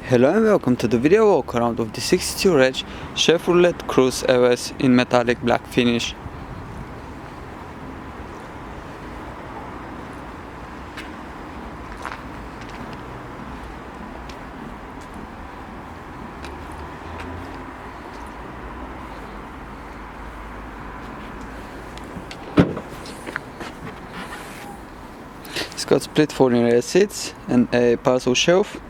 Hello and welcome to the video walk around of the 62 Reg Chevrolet Cruze EVS in metallic black finish. It's got split folding rear seats and a parcel shelf.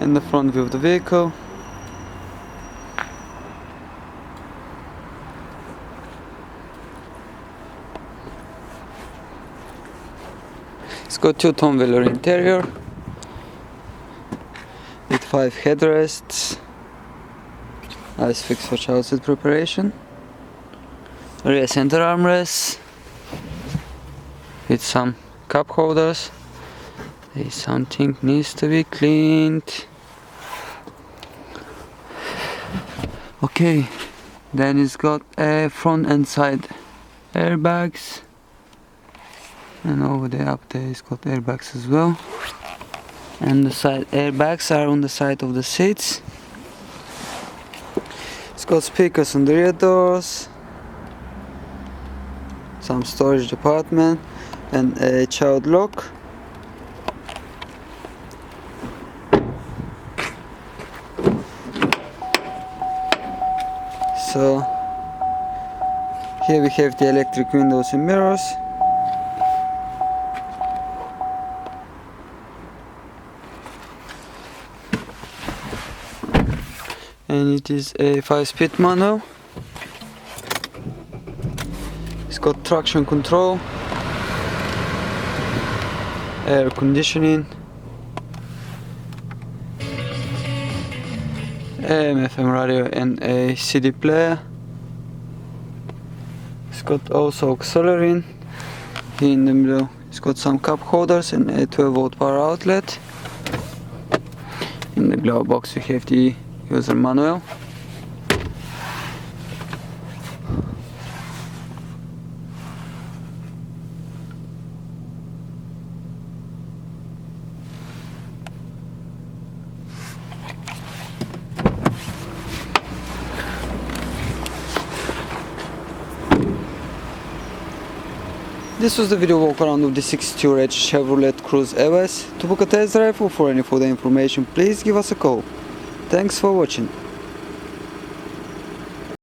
And the front view of the vehicle. It's got two-tone velour interior with 5 headrests, nice fix for child seat preparation, rear center armrests with some cup holders. Something needs to be cleaned. Okay, then it's got a front and side airbags, and over there up there it's got airbags as well, and the side airbags are on the side of the seats. It's got speakers on the rear doors, some storage department, and a child lock. So here we have the electric windows and mirrors. And it is a 5-speed manual. It's got traction control, air conditioning, AM/FM radio and a CD player. It's got also auxiliary. Here in the middle it's got some cup holders and a 12-volt power outlet. In the glove box we have the user manual. This was the video walk around of the 62 Reg Chevrolet Cruze EVS. To book a test drive or for any further information, please give us a call. Thanks for watching.